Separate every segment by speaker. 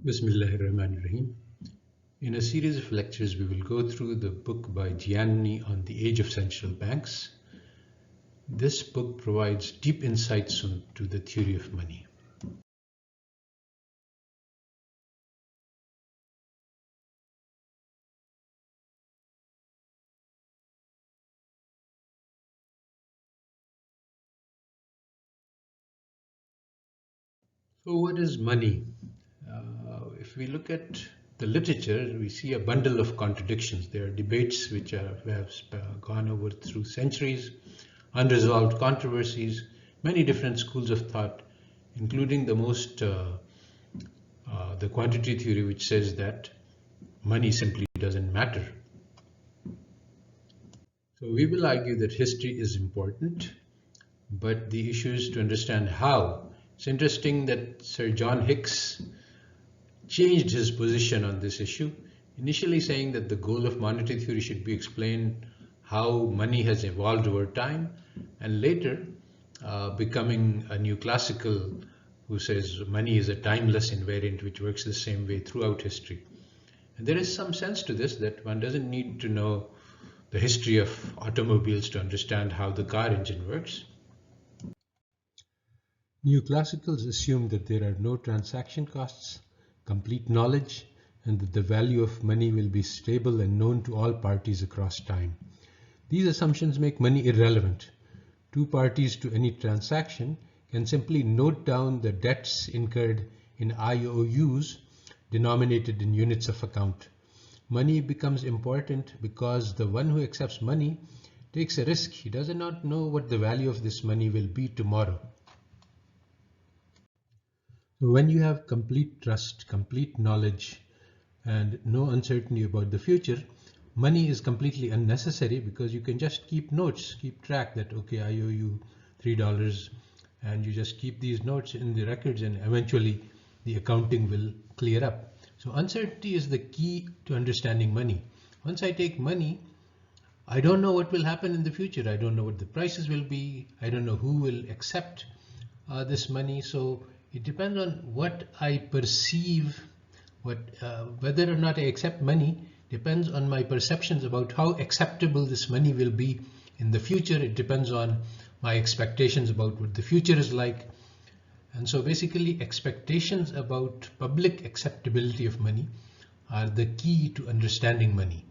Speaker 1: Bismillahirrahmanirrahim. In a series of lectures, we will go through the book by Giannini on the age of central banks. This book provides deep insights into the theory of money. So what is money? If we look at the literature, we see a bundle of contradictions. There are debates which have gone over through centuries, unresolved controversies, many different schools of thought, including the quantity theory, which says that money simply doesn't matter. So we will argue that history is important, but the issue is to understand how. It's interesting that Sir John Hicks changed his position on this issue, initially saying that the goal of monetary theory should be explain how money has evolved over time, and later becoming a neoclassical who says money is a timeless invariant which works the same way throughout history. And there is some sense to this, that one doesn't need to know the history of automobiles to understand how the car engine works. Neoclassicals assume that there are no transaction costs, complete knowledge, and that the value of money will be stable and known to all parties across time. These assumptions make money irrelevant. Two parties to any transaction can simply note down the debts incurred in IOUs denominated in units of account. Money becomes important because the one who accepts money takes a risk. He does not know what the value of this money will be tomorrow. So when you have complete trust, complete knowledge, and no uncertainty about the future, money is completely unnecessary because you can just keep notes, keep track that, okay, I owe you $3, and you just keep these notes in the records, and eventually the accounting will clear up. So uncertainty is the key to understanding money. Once I take money, I don't know what will happen in the future. I don't know what the prices will be. I don't know who will accept this money. So it depends on what I perceive, whether or not I accept money depends on my perceptions about how acceptable this money will be in the future. It depends on my expectations about what the future is like. And so basically expectations about public acceptability of money are the key to understanding money.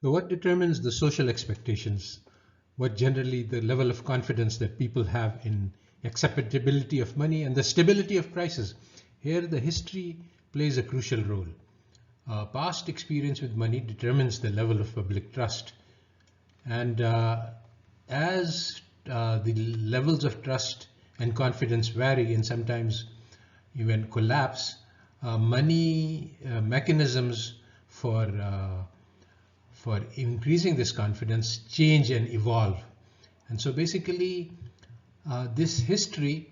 Speaker 1: So what determines the social expectations? What generally the level of confidence that people have in acceptability of money and the stability of prices? Here the history plays a crucial role. Past experience with money determines the level of public trust. And as the levels of trust and confidence vary and sometimes even collapse, money mechanisms for increasing this confidence change and evolve. And so basically this history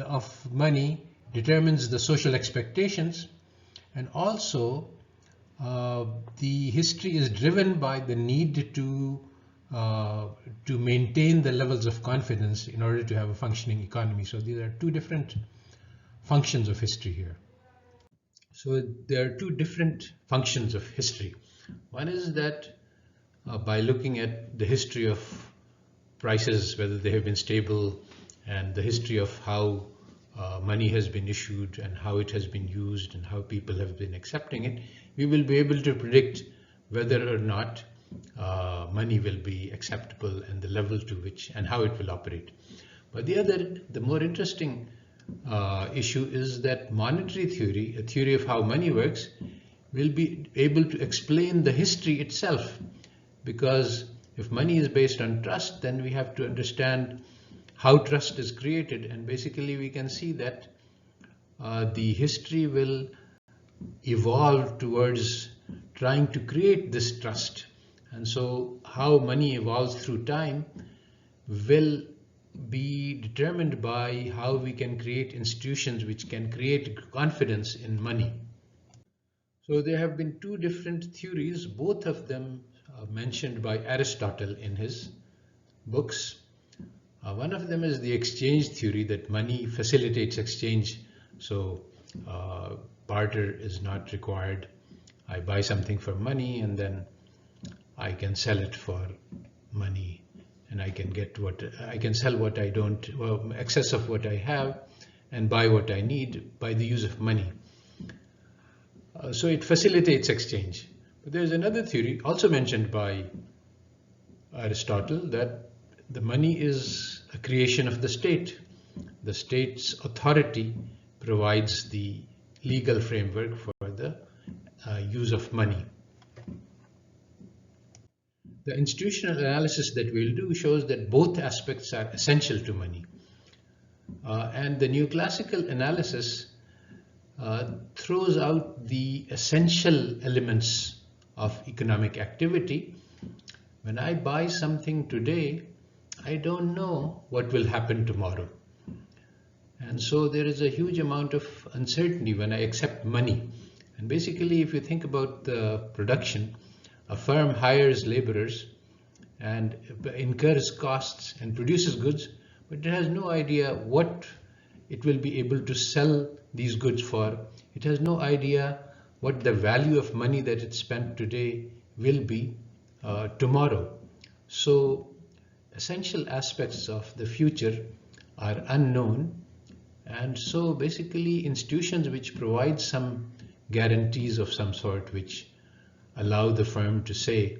Speaker 1: of money determines the social expectations, and also the history is driven by the need to maintain the levels of confidence in order to have a functioning economy. So these are two different functions of history here. So there are two different functions of history. One is that by looking at the history of prices, whether they have been stable, and the history of how money has been issued and how it has been used and how people have been accepting it, we will be able to predict whether or not money will be acceptable and the level to which and how it will operate. But the more interesting issue is that monetary theory, a theory of how money works, will be able to explain the history itself, because if money is based on trust, then we have to understand how trust is created, and basically we can see that the history will evolve towards trying to create this trust. And so how money evolves through time will be determined by how we can create institutions which can create confidence in money. So there have been two different theories, both of them mentioned by Aristotle in his books. One of them is the exchange theory, that money facilitates exchange. So Barter is not required. I buy something for money and then I can sell it for money, and I can get what I can sell what I don't, well, excess of what I have, and buy what I need by the use of money. So it facilitates exchange. But there's another theory also mentioned by Aristotle, that the money is a creation of the state. The state's authority provides the legal framework for the use of money. The institutional analysis that we'll do shows that both aspects are essential to money. And the neoclassical analysis throws out the essential elements of economic activity. When I buy something today, I don't know what will happen tomorrow. And so there is a huge amount of uncertainty when I accept money. And basically, if you think about the production, a firm hires laborers and incurs costs and produces goods, but it has no idea what it will be able to sell these goods for. It has no idea what the value of money that it spent today will be tomorrow. So essential aspects of the future are unknown. And so basically institutions which provide some guarantees of some sort, which allow the firm to say,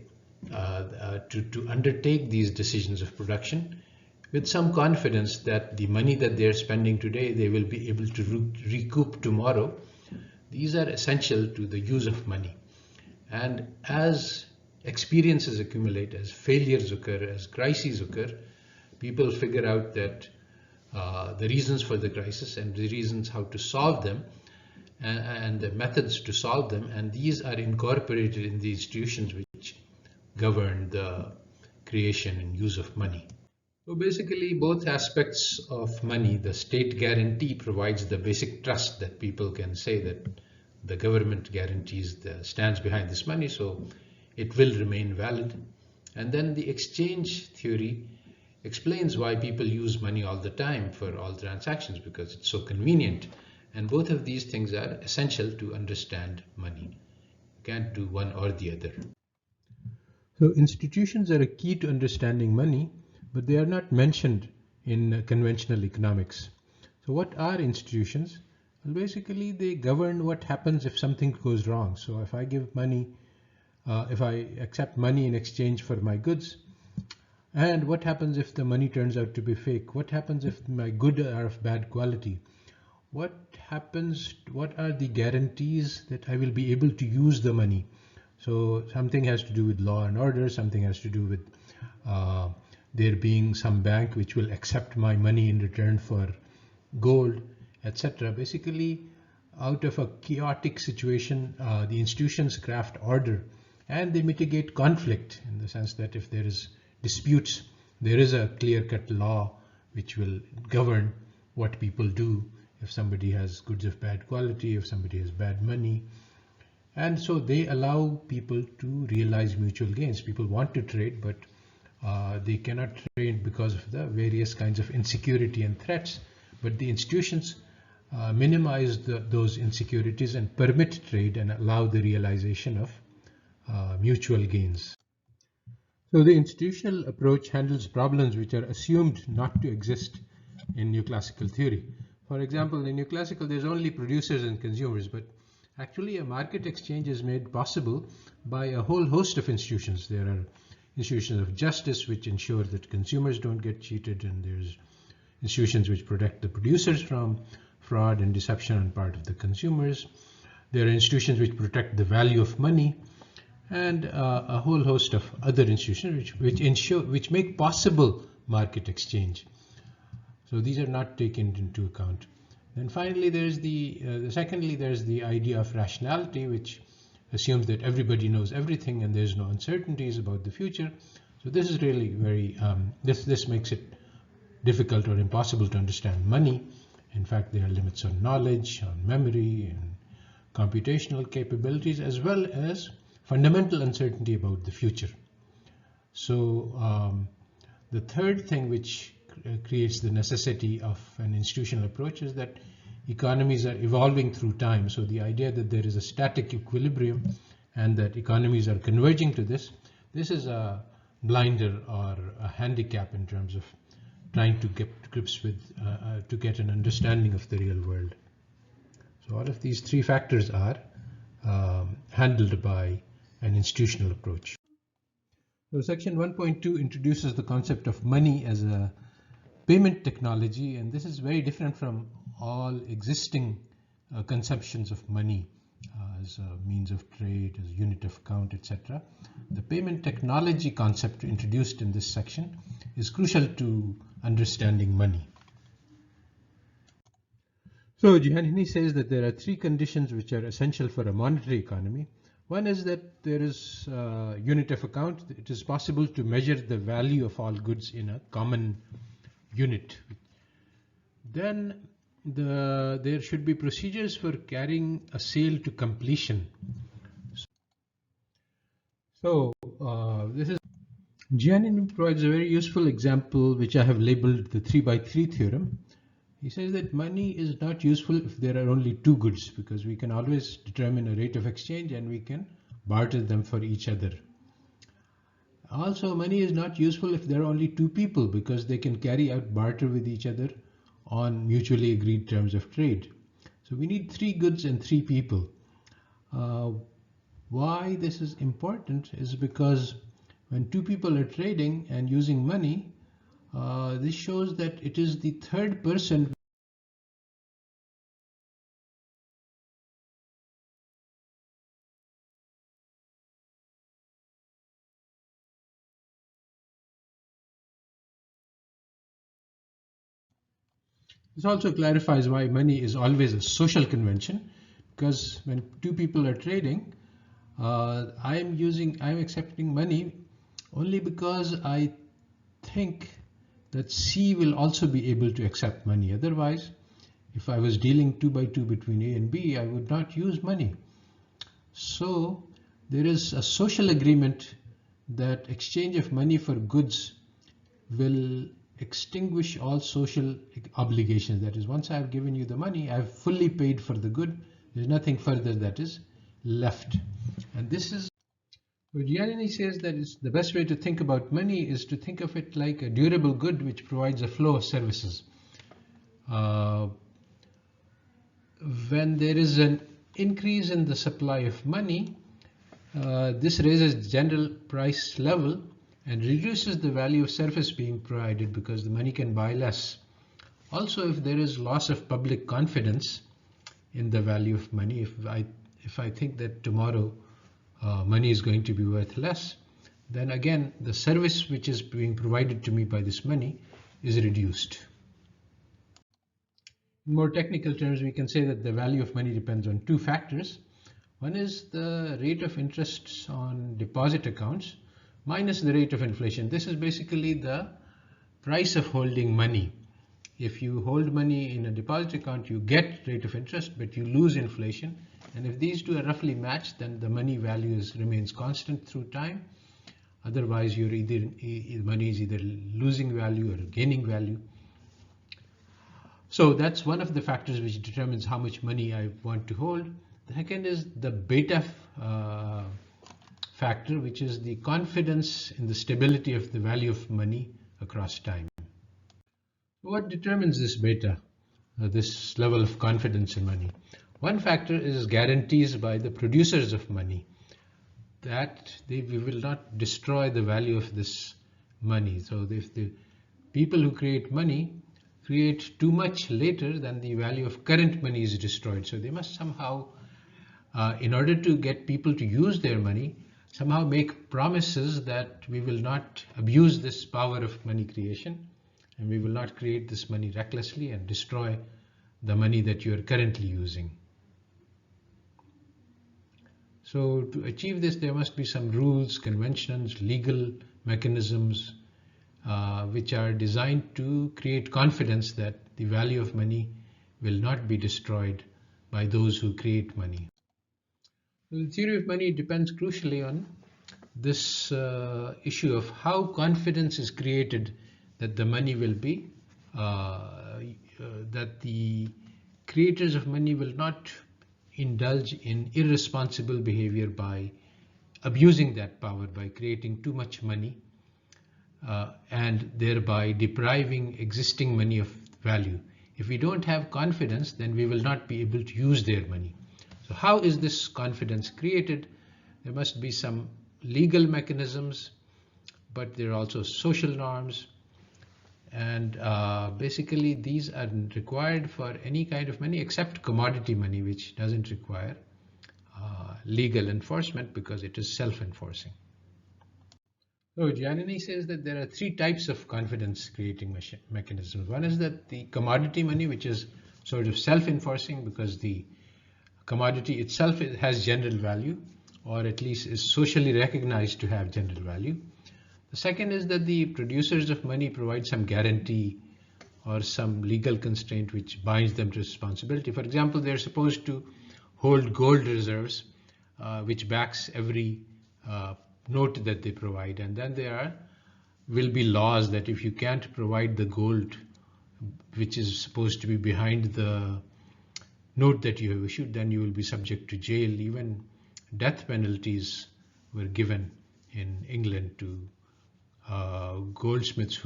Speaker 1: to undertake these decisions of production with some confidence that the money that they're spending today, they will be able to recoup tomorrow. These are essential to the use of money. And as experiences accumulate, as failures occur, as crises occur, people figure out that the reasons for the crisis and the reasons how to solve them, and the methods to solve them, and these are incorporated in the institutions which govern the creation and use of money. So basically, both aspects of money, the state guarantee provides the basic trust that people can say that the government guarantees stands behind this money, so it will remain valid. And then the exchange theory explains why people use money all the time for all transactions, because it's so convenient. And both of these things are essential to understand money. You can't do one or the other. So institutions are a key to understanding money, but they are not mentioned in conventional economics. So what are institutions? Well, basically they govern what happens if something goes wrong. So if I give money, if I accept money in exchange for my goods, and what happens if the money turns out to be fake? What happens if my goods are of bad quality? What happens, what are the guarantees that I will be able to use the money? So something has to do with law and order, something has to do with there being some bank which will accept my money in return for gold, etc. Basically, out of a chaotic situation, the institutions craft order, and they mitigate conflict in the sense that if there is disputes, there is a clear-cut law which will govern what people do if somebody has goods of bad quality, if somebody has bad money. And so they allow people to realize mutual gains. People want to trade, but they cannot trade because of the various kinds of insecurity and threats. But the institutions minimize those insecurities and permit trade and allow the realization of mutual gains. So the institutional approach handles problems which are assumed not to exist in neoclassical theory. For example, in neoclassical, there's only producers and consumers, but actually a market exchange is made possible by a whole host of institutions. There are institutions of justice which ensure that consumers don't get cheated, and there's institutions which protect the producers from fraud and deception on part of the consumers. There are institutions which protect the value of money, and a whole host of other institutions which make possible market exchange. So these are not taken into account. And finally, there's secondly, there's the idea of rationality, which assumes that everybody knows everything and there's no uncertainties about the future. So this is really very, this makes it difficult or impossible to understand money. In fact, there are limits on knowledge, on memory, and computational capabilities, as well as fundamental uncertainty about the future. So the third thing which creates the necessity of an institutional approach is that economies are evolving through time. So the idea that there is a static equilibrium and that economies are converging to this is a blinder or a handicap in terms of trying to get to grips with, to get an understanding of the real world. So all of these three factors are handled by an institutional approach. So section 1.2 introduces the concept of money as a payment technology, and this is very different from all existing conceptions of money as a means of trade, as a unit of account, etc. The payment technology concept introduced in this section is crucial to understanding money. So Giannini says that there are three conditions which are essential for a monetary economy. One is that there is a unit of account. It is possible to measure the value of all goods in a common unit. Then there should be procedures for carrying a sale to completion. So this is Giannini provides a very useful example which I have labeled the 3x3 theorem. He says that money is not useful if there are only two goods, because we can always determine a rate of exchange and we can barter them for each other. Also, money is not useful if there are only two people, because they can carry out barter with each other on mutually agreed terms of trade. So we need three goods and three people. Why this is important is because when two people are trading and using money, this shows that it is the third person This also clarifies why money is always a social convention, because when two people are trading, I'm accepting money only because I think that C will also be able to accept money. Otherwise, if I was dealing 2x2 between A and B, I would not use money. So there is a social agreement that exchange of money for goods will extinguish all social obligations. That is, once I have given you the money, I have fully paid for the good. There's nothing further that is left. And this is what Giannini says, that is the best way to think about money is to think of it like a durable good which provides a flow of services. When there is an increase in the supply of money, this raises general price level and reduces the value of service being provided, because the money can buy less. Also, if there is loss of public confidence in the value of money, if I think that tomorrow money is going to be worth less, then again the service which is being provided to me by this money is reduced. In more technical terms, we can say that the value of money depends on two factors. One is the rate of interest on deposit accounts minus the rate of inflation. This is basically the price of holding money. If you hold money in a deposit account, you get rate of interest, but you lose inflation. And if these two are roughly matched, then the money value remains constant through time. Otherwise, money is either losing value or gaining value. So that's one of the factors which determines how much money I want to hold. The second is the beta factor, which is the confidence in the stability of the value of money across time. What determines this beta, this level of confidence in money? One factor is guarantees by the producers of money that we will not destroy the value of this money. So if the people who create money create too much later, then the value of current money is destroyed. So they must somehow, in order to get people to use their money, somehow make promises that we will not abuse this power of money creation, and we will not create this money recklessly and destroy the money that you are currently using. So to achieve this, there must be some rules, conventions, legal mechanisms which are designed to create confidence that the value of money will not be destroyed by those who create money. The theory of money depends crucially on this issue of how confidence is created that the money will be, that the creators of money will not indulge in irresponsible behavior by abusing that power, by creating too much money and thereby depriving existing money of value. If we don't have confidence, then we will not be able to use their money. So how is this confidence created? There must be some legal mechanisms, but there are also social norms. And basically these are required for any kind of money except commodity money, which doesn't require legal enforcement because it is self-enforcing. So Giannini says that there are three types of confidence creating mechanisms. One is that the commodity money, which is sort of self-enforcing because the commodity itself has general value, or at least is socially recognized to have general value. The second is that the producers of money provide some guarantee or some legal constraint which binds them to responsibility. For example, they're supposed to hold gold reserves, which backs every note that they provide. And then there will be laws that if you can't provide the gold, which is supposed to be behind the note that you have issued, then you will be subject to jail. Even death penalties were given in England to goldsmiths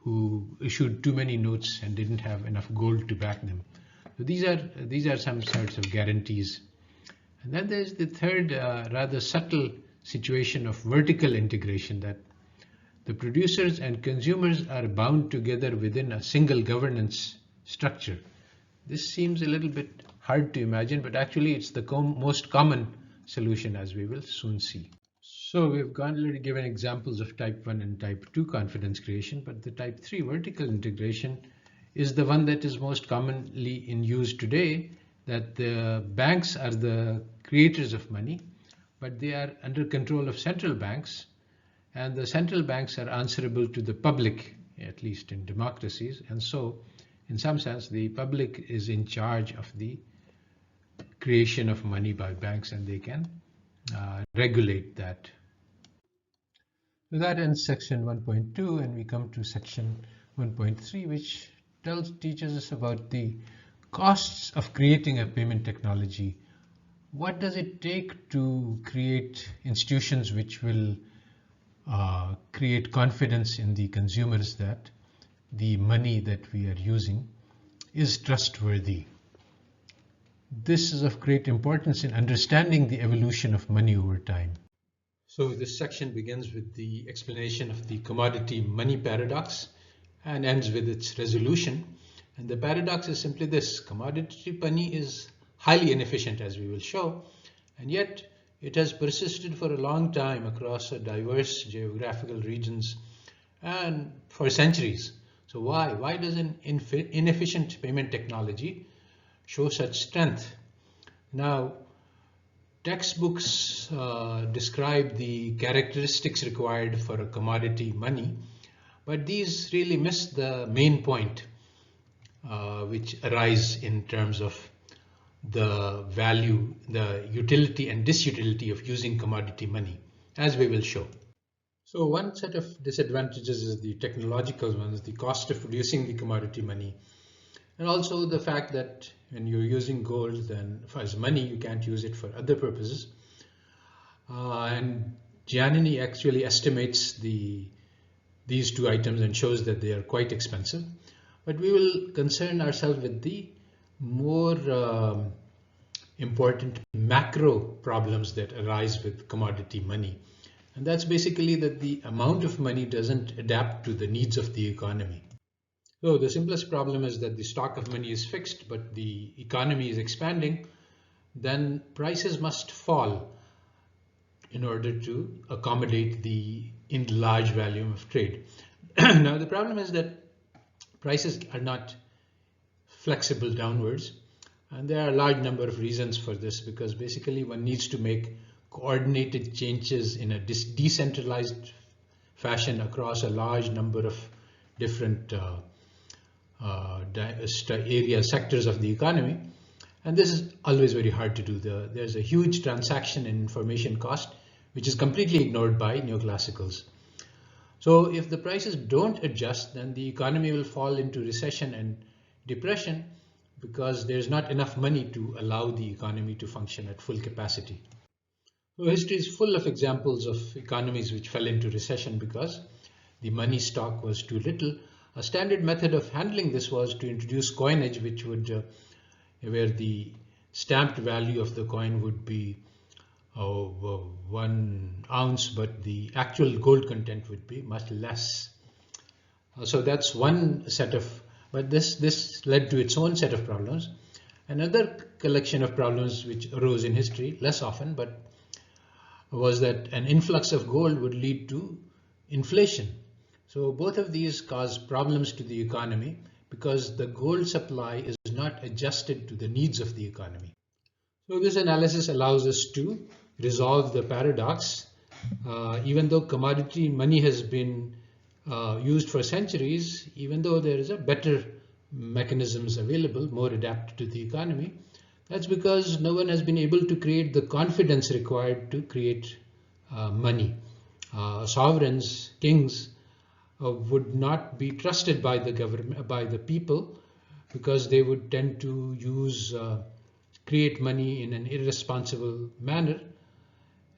Speaker 1: who issued too many notes and didn't have enough gold to back them. So these are some sorts of guarantees. And then there's the third rather subtle situation of vertical integration, that the producers and consumers are bound together within a single governance structure. This seems a little bit hard to imagine, but actually it's the most common solution, as we will soon see. So we've already given examples of type 1 and type 2 confidence creation, but the type 3 vertical integration is the one that is most commonly in use today, that the banks are the creators of money, but they are under control of central banks, and the central banks are answerable to the public, at least in democracies. And so in some sense, the public is in charge of the creation of money by banks, and they can regulate that. So that ends section 1.2, and we come to section 1.3, which teaches us about the costs of creating a payment technology. What does it take to create institutions which will create confidence in the consumers that the money that we are using is trustworthy? This is of great importance in understanding the evolution of money over time. So this section begins with the explanation of the commodity money paradox and ends with its resolution. And the paradox is simply this: commodity money is highly inefficient, as we will show, and yet it has persisted for a long time across diverse geographical regions and for centuries. So why does an inefficient payment technology show such strength? Now, textbooks describe the characteristics required for a commodity money, but these really miss the main point, which arise in terms of the value, the utility and disutility of using commodity money, as we will show. So one set of disadvantages is the technological ones, the cost of producing the commodity money, and also the fact that when you're using gold, then as money, you can't use it for other purposes. And Giannini actually estimates these two items and shows that they are quite expensive. But we will concern ourselves with the more important macro problems that arise with commodity money. And that's basically that the amount of money doesn't adapt to the needs of the economy. So the simplest problem is that the stock of money is fixed, but the economy is expanding. Then prices must fall in order to accommodate the large volume of trade. Now the problem is that prices are not flexible downwards, and there are a large number of reasons for this, because basically one needs to make coordinated changes in a decentralized fashion across a large number of different sectors of the economy, and this is always very hard to do. There's a huge transaction and information cost which is completely ignored by neoclassicals. So if the prices don't adjust, then the economy will fall into recession and depression, because there's not enough money to allow the economy to function at full capacity. So history is full of examples of economies which fell into recession because the money stock was too little. A standard method of handling this was to introduce coinage, which would where the stamped value of the coin would be 1 ounce, but the actual gold content would be much less. So that's one set of, but this led to its own set of problems. Another collection of problems which arose in history, less often, but was that an influx of gold would lead to inflation. So both of these cause problems to the economy because the gold supply is not adjusted to the needs of the economy. So this analysis allows us to resolve the paradox. Even though commodity money has been used for centuries, even though there is a better mechanisms available, more adapted to the economy, that's because no one has been able to create the confidence required to create money. Sovereigns, kings, would not be trusted by the government, by the people, because they would tend to create money in an irresponsible manner.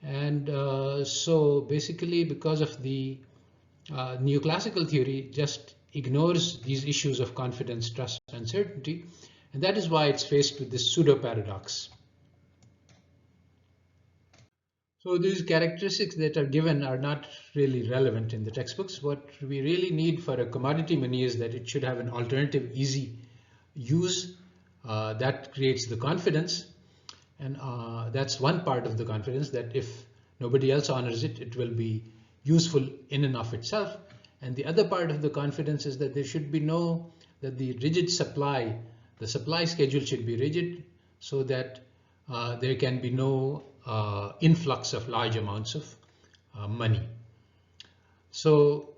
Speaker 1: And so basically, because of the neoclassical theory just ignores these issues of confidence, trust, and certainty, and that is why it's faced with this pseudo paradox. So these characteristics that are given are not really relevant in the textbooks. What we really need for a commodity money is that it should have an alternative, easy use that creates the confidence. And that's one part of the confidence, that if nobody else honors it, it will be useful in and of itself. And the other part of the confidence is that there should be that the rigid supply, the supply schedule should be rigid so that there can be no influx of large amounts of money. So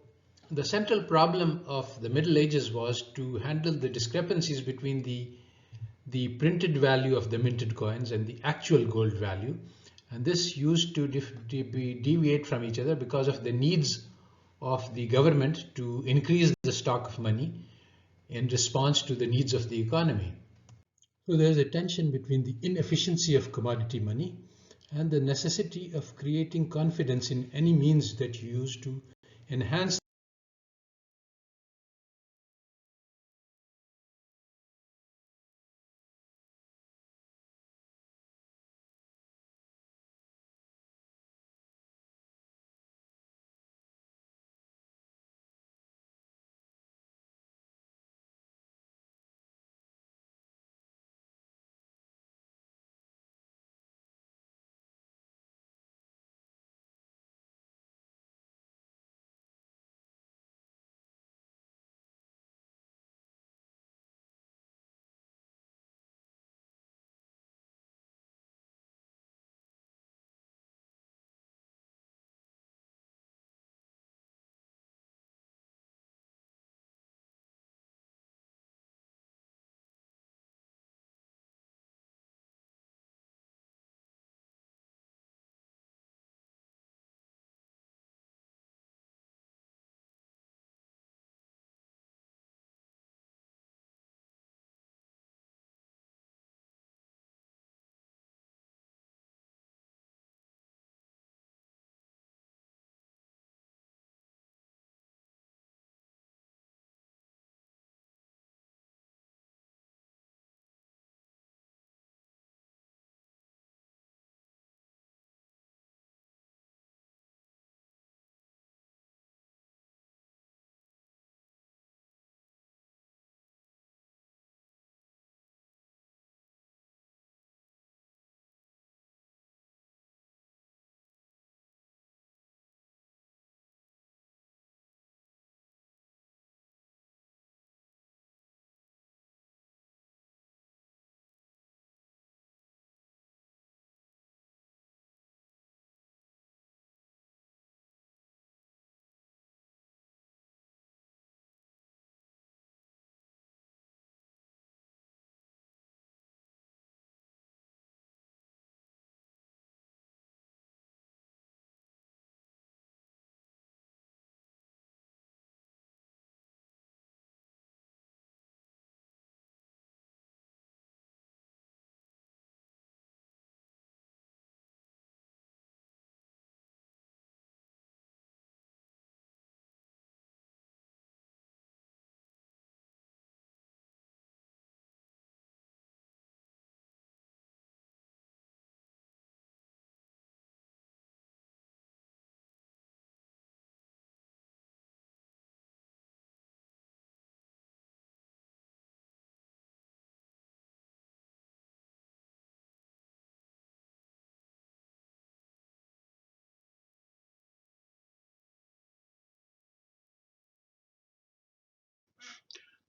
Speaker 1: the central problem of the Middle Ages was to handle the discrepancies between the printed value of the minted coins and the actual gold value, and this used to deviate from each other because of the needs of the government to increase the stock of money in response to the needs of the economy. So there is a tension between the inefficiency of commodity money and the necessity of creating confidence in any means that you use to enhance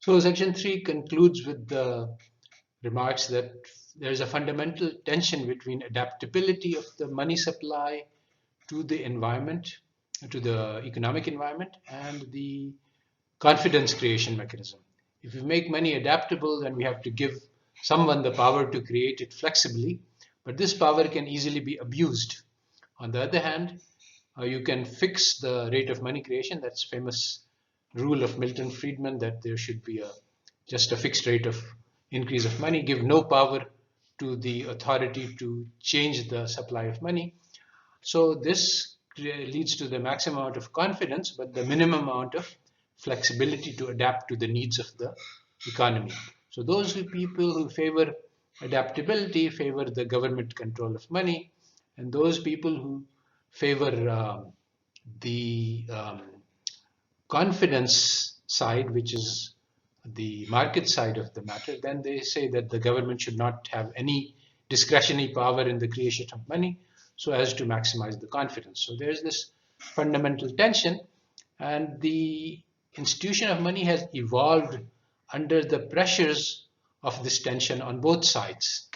Speaker 1: So section 3 concludes with the remarks that there is a fundamental tension between adaptability of the money supply to the environment, to the economic environment, and the confidence creation mechanism. If we make money adaptable, then we have to give someone the power to create it flexibly, but this power can easily be abused. On the other hand, you can fix the rate of money creation. That's famous rule of Milton Friedman, that there should be just a fixed rate of increase of money, give no power to the authority to change the supply of money. So this leads to the maximum amount of confidence, but the minimum amount of flexibility to adapt to the needs of the economy. So those people who favor adaptability favor the government control of money, and those people who favor the confidence side, which is the market side of the matter, then they say that the government should not have any discretionary power in the creation of money so as to maximize the confidence. So there's this fundamental tension, and the institution of money has evolved under the pressures of this tension on both sides.